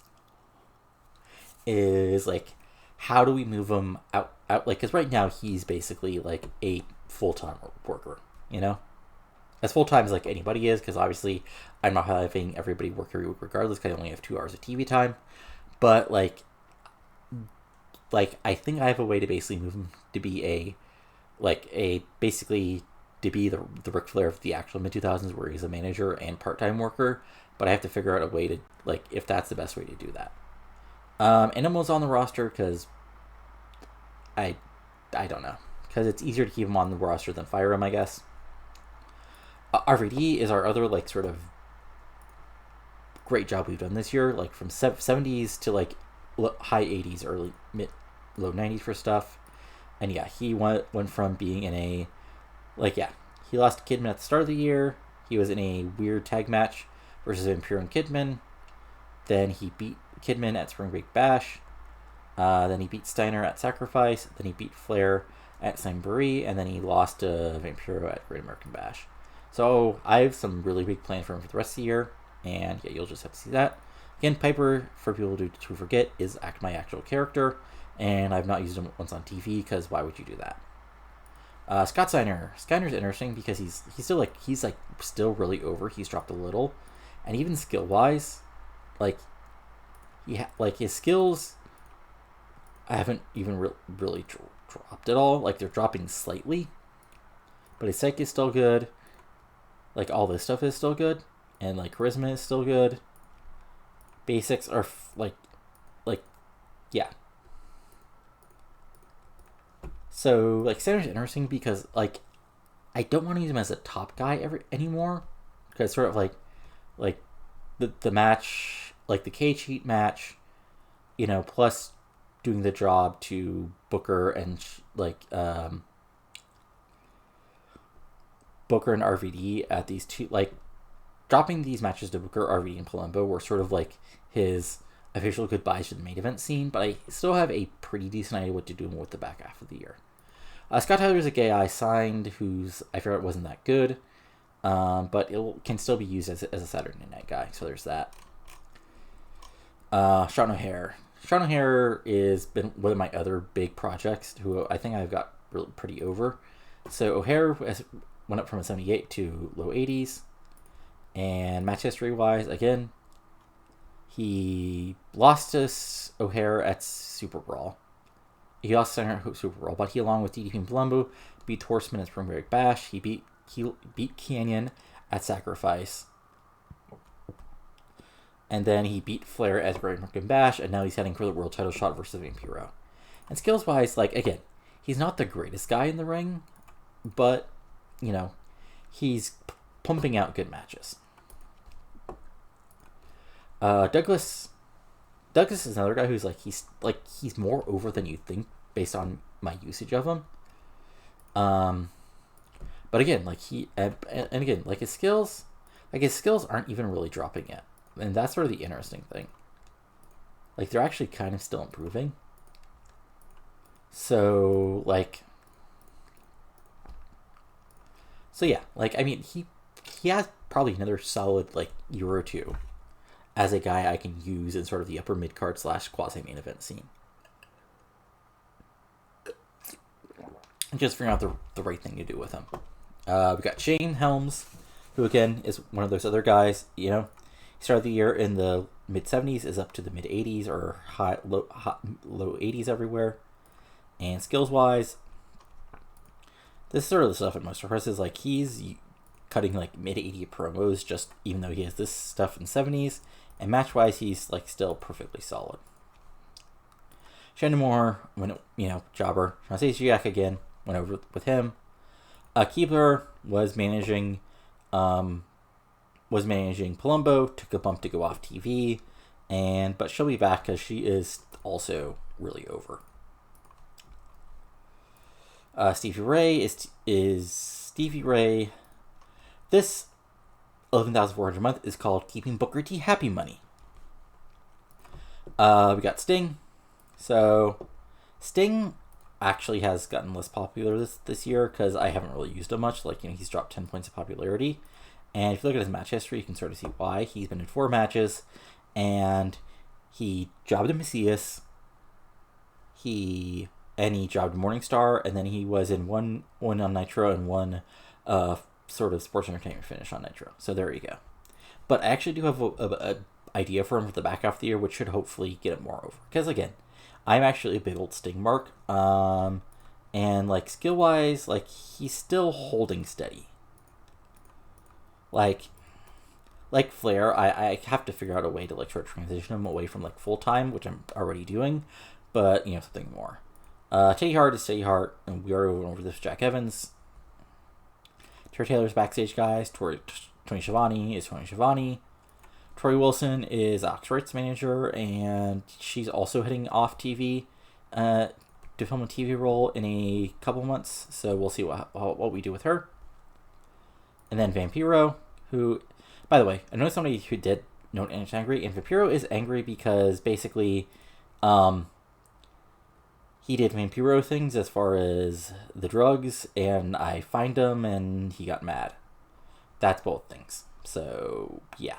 like, how do we move him out, like, because right now he's basically, like, a full-time worker, you know? As full-time as, like, anybody is, because obviously I'm not having everybody work every week regardless, because I only have 2 hours of TV time. But, like, I think I have a way to basically move him to be basically to be the Ric Flair of the actual mid-2000s, where he's a manager and part-time worker. But I have to figure out a way to, like, if that's the best way to do that. Animal's on the roster because I don't know. Because it's easier to keep him on the roster than fire him, I guess. RVD is our other, like, sort of great job we've done this year. Like, from 70s to, like, high 80s, low 90s for stuff. And, yeah, he went from being in a... Like, yeah, he lost to Kidman at the start of the year. He was in a weird tag match versus Imperial and Kidman. Then he beat Kidman at Spring Break Bash. Then he beat Steiner at Sacrifice. Then he beat Flair at Saint-Brie. And then he lost to Vampiro at Great American Bash. So I have some really big plans for him for the rest of the year. And yeah, you'll just have to see that. Again, Piper, for people to forget, is my actual character. And I've not used him once on TV because why would you do that? Scott Steiner. Steiner's interesting because he's still really over. He's dropped a little. And even skill-wise, like, his skills, I haven't even really dropped at all. Like, they're dropping slightly. But his psych is still good. Like, all this stuff is still good. And, like, charisma is still good. Basics are, yeah. So, like, Steiner's interesting because, like, I don't want to use him as a top guy anymore. Because sort of, like the match, like, the cage heat match, you know, plus doing the job to Booker and, Booker and RVD at these two, like, dropping these matches to Booker, RVD, and Palumbo were sort of, like, his official goodbyes to the main event scene, but I still have a pretty decent idea what to do with the back half of the year. Scott Tyler's a guy I signed, who's, I figured wasn't that good, but it can still be used as a Saturday night guy, so there's that. Sean O'Hare. Sean O'Hare has been one of my other big projects, who I think I've got really pretty over. So O'Hare went up from a 78 to low 80s, and match history-wise, again, he lost to O'Hare at Super Brawl. He lost to Super Brawl, but he, along with DDP and Palumbo, beat Horseman at Spring Break Bash. He beat Canyon at Sacrifice. And then he beat Flair at Great American Bash, and now he's heading for the world title shot versus Vampiro. And skills-wise, like, again, he's not the greatest guy in the ring, but, you know, he's pumping out good matches. Douglas is another guy who's he's more over than you think based on my usage of him. But again, like, his skills aren't even really dropping yet, and that's sort of the interesting thing. Like, they're actually kind of still improving. So yeah, like, I mean, he has probably another solid, like, year or two as a guy I can use in sort of the upper mid-card / quasi-main event scene. and just figuring out the right thing to do with him. We got Shane Helms, who again is one of those other guys. He started the year in the mid 70s, is up to the mid 80s or low 80s everywhere. And skills wise, this is sort of the stuff that most impresses. Like, he's cutting like mid 80 promos, just even though he has this stuff in the 70s. And match wise, he's like still perfectly solid. Shannon Moore, jobber. Jack again, went over with him. Keebler was managing Palumbo, took a bump to go off TV, but she'll be back because she is also really over. Stevie Ray is Stevie Ray. This 11,400 a month is called Keeping Booker T Happy Money. We got Sting. So Sting actually has gotten less popular this year because I haven't really used him much. Like, he's dropped 10 points of popularity. And if you look at his match history, you can sort of see why. He's been in 4 matches, and he jobbed a Macias. He jobbed Morningstar, and then he was in one on Nitro and one sort of sports entertainment finish on Nitro. So there you go. But I actually do have a idea for him for the back half of the year, which should hopefully get him more over. Because again, I'm actually a big old Sting mark. And like skill wise, like he's still holding steady. Like Flair, I have to figure out a way to like sort of transition him away from like full time, which I'm already doing, but something more. Teddy Hart is Teddy Hart, and we already went over this with Jack Evans. Terry Taylor's backstage guys. Tony Schiavone is Tony Schiavone. Tori Wilson is Alex Wright's manager, and she's also heading off TV to film a TV role in a couple months, so we'll see what we do with her. And then Vampiro, who, by the way, I know somebody who did note and is angry, and Vampiro is angry because basically he did Vampiro things as far as the drugs, and I fined him, and he got mad. That's both things. So, yeah.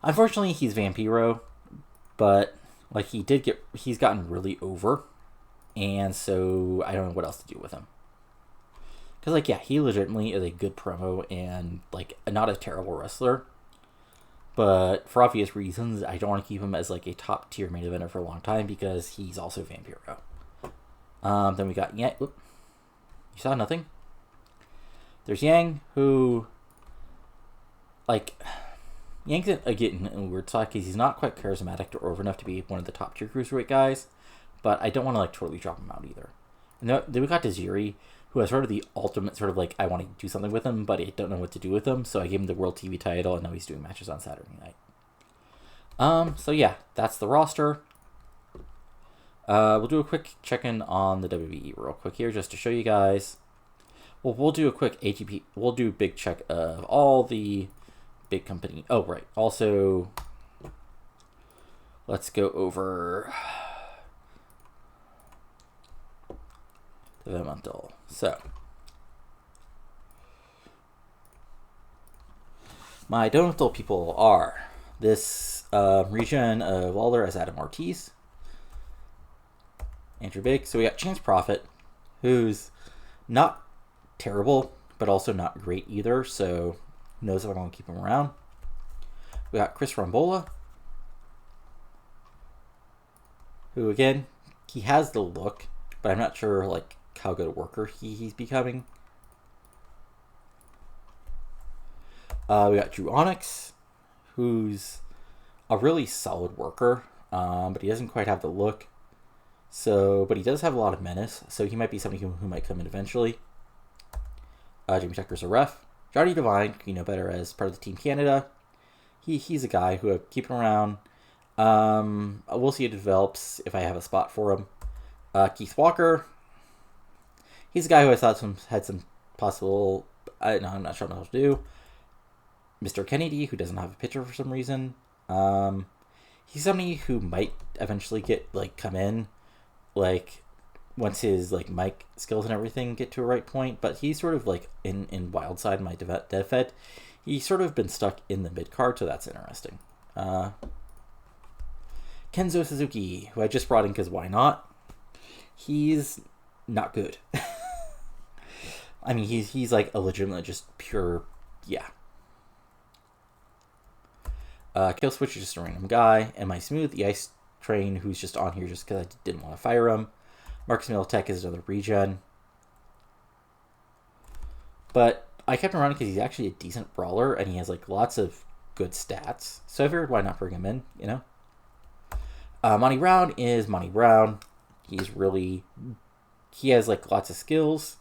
Unfortunately, he's Vampiro, but like he's gotten really over, and so I don't know what else to do with him. Because like, yeah, he legitimately is a good promo and like not a terrible wrestler, but for obvious reasons, I don't want to keep him as like a top tier main eventer for a long time because he's also Vampiro. Then we got Yang. You saw nothing. There's Yang, who like. Yang's getting in a weird spot because he's not quite charismatic or over enough to be one of the top tier cruiserweight guys, but I don't want to like totally drop him out either. And then we got Tajiri, who has sort of the ultimate sort of like I want to do something with him, but I don't know what to do with him, so I gave him the World TV title, and now he's doing matches on Saturday night. So yeah, that's the roster. We'll do a quick check-in on the WWE real quick here, just to show you guys. Well, we'll do a quick ATP. We'll do a big check of all the big company. Oh, right. Also, let's go over developmental. So, my developmental people are this region of Lawler as Adam Ortiz, Andrew Big. So we got Chance Prophet, who's not terrible, but also not great either. So knows if I'm going to keep him around. We got Chris Rambola, who again, he has the look, but I'm not sure like how good a worker he's becoming. We got Drew Onyx, who's a really solid worker, but he doesn't quite have the look. So, but he does have a lot of menace, so he might be somebody who might come in eventually. Jimmy Tucker's a ref. Johnny Devine, you know better as part of the Team Canada. He's a guy who I keep him around. We'll see if it develops if I have a spot for him. Keith Walker. He's a guy who I thought had some possible. I'm not sure what to do. Mr. Kennedy, who doesn't have a pitcher for some reason. He's somebody who might eventually come in, like once his like mic skills and everything get to a right point, but he's sort of like in Wildside, my dev fed. He's sort of been stuck in the mid card, so that's interesting. Kenzo Suzuki, who I just brought in because why not? he's not good. I mean, he's like a legitimate, just pure, yeah. Kill Switch is just a random guy. Am I Smooth, the Ice Train, who's just on here just because I didn't want to fire him. Marcus Militech is another regen. But I kept him around because he's actually a decent brawler and he has like lots of good stats. So I figured why not bring him in, you know? Monty Brown is Monty Brown. He has like lots of skills.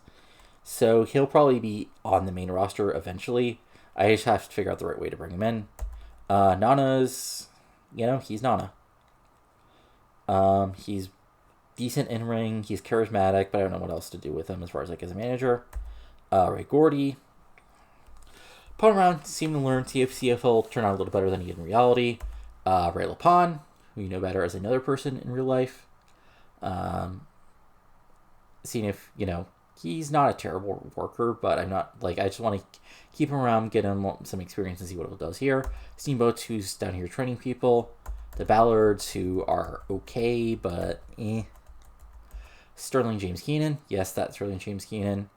So he'll probably be on the main roster eventually. I just have to figure out the right way to bring him in. Nana's, he's Nana. He's decent in ring. He's charismatic, but I don't know what else to do with him as far as like as a manager. Ray Gordy. Pawn around, seemed to learn CFL turn out a little better than he did in reality. Ray LaPon, who you know better as another person in real life. Seeing if, he's not a terrible worker, but I'm not, I just want to keep him around, get him some experience and see what it does here. Steamboats, who's down here training people. The Ballards, who are okay, but Sterling James Keenan. Yes, that's Sterling James Keenan.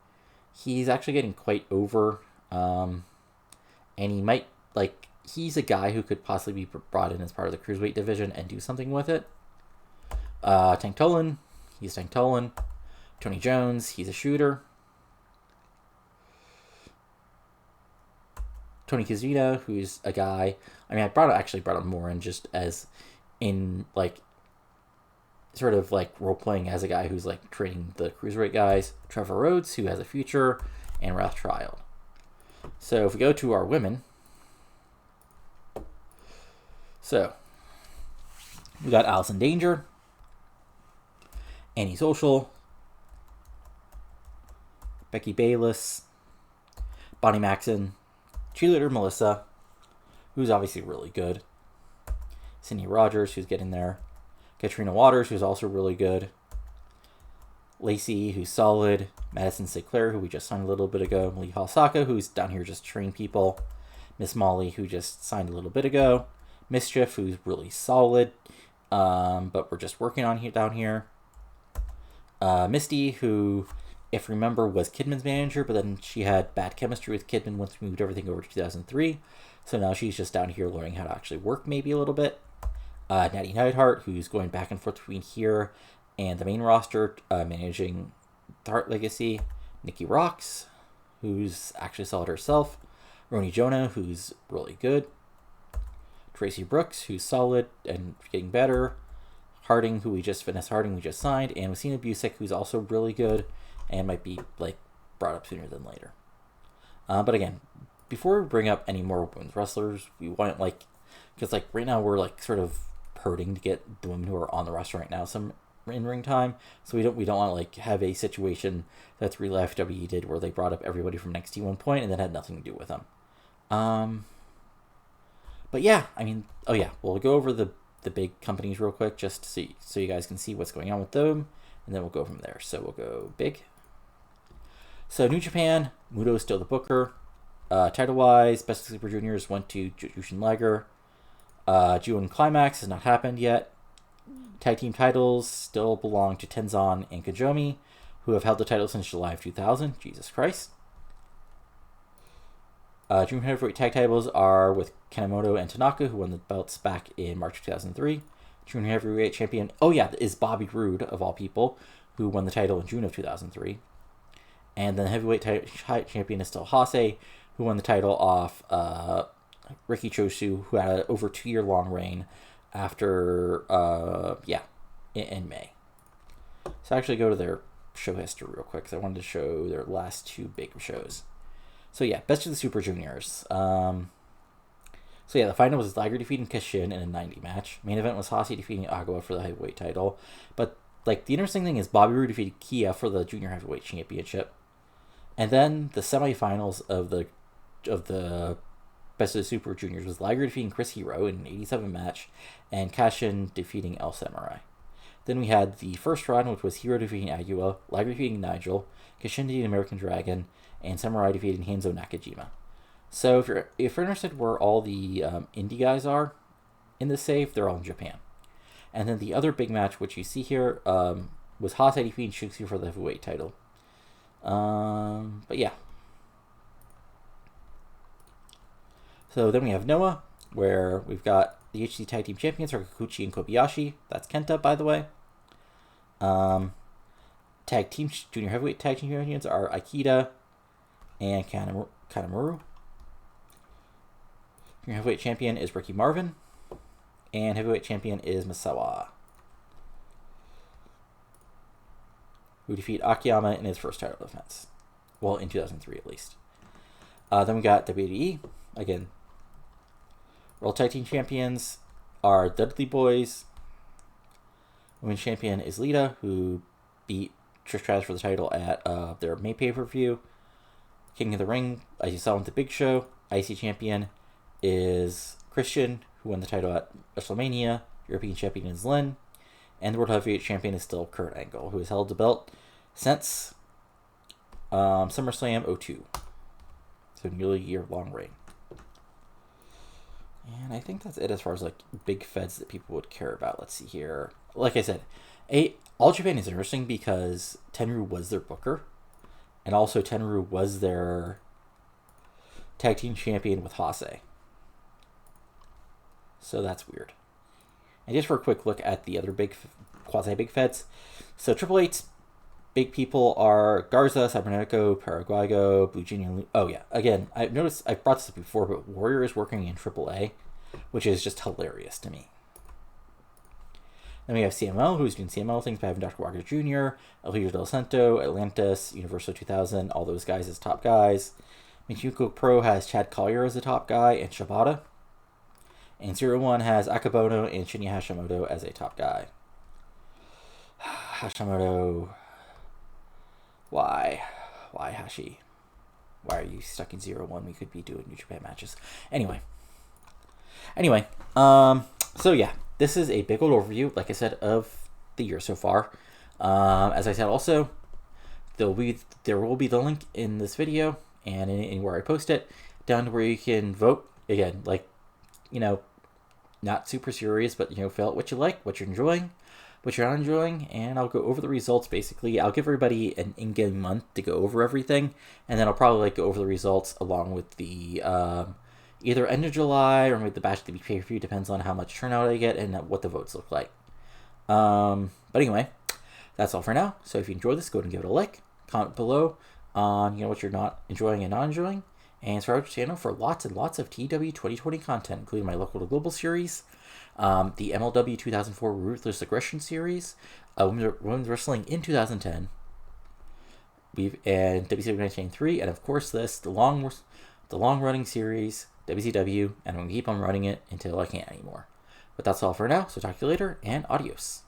He's actually getting quite over. And he might, he's a guy who could possibly be brought in as part of the Cruiserweight division and do something with it. Tank Tolan. He's Tank Tolan. Tony Jones, he's a shooter. Tony Kazina, who's a guy. I mean, I brought him more in just as in sort of role playing as a guy who's training the cruiserweight guys. Trevor Rhodes, who has a future, and Wrath Child. So if we go to our women, so we got Allison Danger, Annie Social, Becky Bayless, Bonnie Maxon, cheerleader Melissa, who's obviously really good, Cindy Rogers, who's getting there, Katrina Waters, who's also really good, Lacey, who's solid, Madison Sinclair, who we just signed a little bit ago, Lee Hasaka, who's down here just training people, Miss Molly, who just signed a little bit ago, Mischief, who's really solid, but we're just working on down here, Misty, who, if you remember, was Kidman's manager, but then she had bad chemistry with Kidman once we moved everything over to 2003. So now she's just down here learning how to actually work maybe a little bit. Natty Neidhart, who's going back and forth between here and the main roster, managing the Hart Legacy. Nikki Rocks, who's actually solid herself. Roni Jonah, who's really good. Tracy Brooks, who's solid and getting better. Harding, Vanessa Harding, we just signed. And Messina Busick, who's also really good and might be brought up sooner than later. But again, before we bring up any more women's wrestlers, we want because right now we're sort of hurting to get the women who are on the roster right now some in-ring time. So we don't want to have a situation that's real life WWE did where they brought up everybody from NXT one point and then had nothing to do with them. But yeah, I mean, we'll go over the big companies real quick just so you guys can see what's going on with them, and then we'll go from there. So we'll go big. So New Japan, Muto is still the booker. Title-wise, Best of Super Juniors went to Jushin Liger. Ju-On Climax has not happened yet. Tag team titles still belong to Tenzan and Kajomi, who have held the title since July of 2000. Jesus Christ. Junior Heavyweight Tag titles are with Kanemoto and Tanaka, who won the belts back in March of 2003. Junior Heavyweight Champion, is Bobby Roode, of all people, who won the title in June of 2003. And then the Heavyweight Champion is still Hase, who won the title off Riki Choshu, who had an over 2-year-long reign after, in May. So I actually go to their show history real quick, because I wanted to show their last 2 big shows. So yeah, Best of the Super Juniors. The final was Liger defeating Kashin in a 90 match. Main event was Hase defeating Agua for the heavyweight title. But the interesting thing is Bobby Roode defeated Kia for the Junior Heavyweight Championship. And then the semifinals of the Best of the Super Juniors was Liger defeating Chris Hero in an 87 match, and Kashin defeating El Samurai. Then we had the first round, which was Hero defeating Agua, Liger defeating Nigel, Kashin defeating American Dragon, and Samurai defeating Hanzo Nakajima. So if you're interested where all the indie guys are in the save, they're all in Japan. And then the other big match, which you see here, was Haase defeating Shuxi for the heavyweight title. But yeah. So then we have Noah, where we've got the HC Tag Team Champions are Kikuchi and Kobayashi. That's Kenta, by the way. Tag Team Junior Heavyweight Tag Team Champions are Aikida and Kanemaru. Junior Heavyweight Champion is Ricky Marvin. And Heavyweight Champion is Misawa, who defeated Akiyama in his first title defense. Well, in 2003 at least. Then we got WWE. Again, World Tag Team Champions are Dudley Boys. Women's Champion is Lita, who beat Trish Stratus for the title at their May pay-per-view. King of the Ring, as you saw with the Big Show. IC Champion is Christian, who won the title at WrestleMania. European Champion is Lynn. And the World Heavyweight Champion is still Kurt Angle, who has held the belt since SummerSlam 02. So nearly a year-long reign. And I think that's it as far as like big feds that people would care about. Let's see here. Like I said, All Japan is interesting because Tenryu was their booker. And also Tenryu was their tag team champion with Haase. So that's weird. And just for a quick look at the other big, quasi-big feds. So Triple H's big people are Garza, Cybernetico, Paraguayo, Blue Genius. Oh yeah, again, I've noticed, I've brought this up before, but Warrior is working in AAA, which is just hilarious to me. Then we have CML, who's doing CML things by having Dr. Wagner Jr., Elvira Del Santo, Atlantis, Universal 2000, all those guys as top guys. Michiko Pro has Chad Collier as the top guy, and Shibata. And 01 has Akabono and Shinya Hashimoto as a top guy. Hashimoto. Why? Why, Hashi? Why are you stuck in 01? We could be doing New Japan matches. Anyway, so yeah, this is a big old overview, like I said, of the year so far. As I said, also, there will be the link in this video and anywhere I post it, down to where you can vote. Again, like, you know, not super serious, but, you know, fill out what you like, what you're enjoying, what you're not enjoying, and I'll go over the results. Basically, I'll give everybody an in-game month to go over everything, and then I'll probably like go over the results along with the either end of July or maybe the Bash to be pay-per-view, depends on how much turnout I get and what the votes look like. But anyway, that's all for now. So if you enjoyed this, go ahead and give it a like, comment below on, you know, what you're not enjoying and not enjoying, and subscribe to the channel for lots and lots of TEW 2020 content, including my local to global series, the MLW 2004 Ruthless Aggression series, Women's Wrestling in 2010, and WCW 1993, and of course the long running series WCW, and I'm gonna keep on running it until I can't anymore. But that's all for now. So talk to you later, and adios.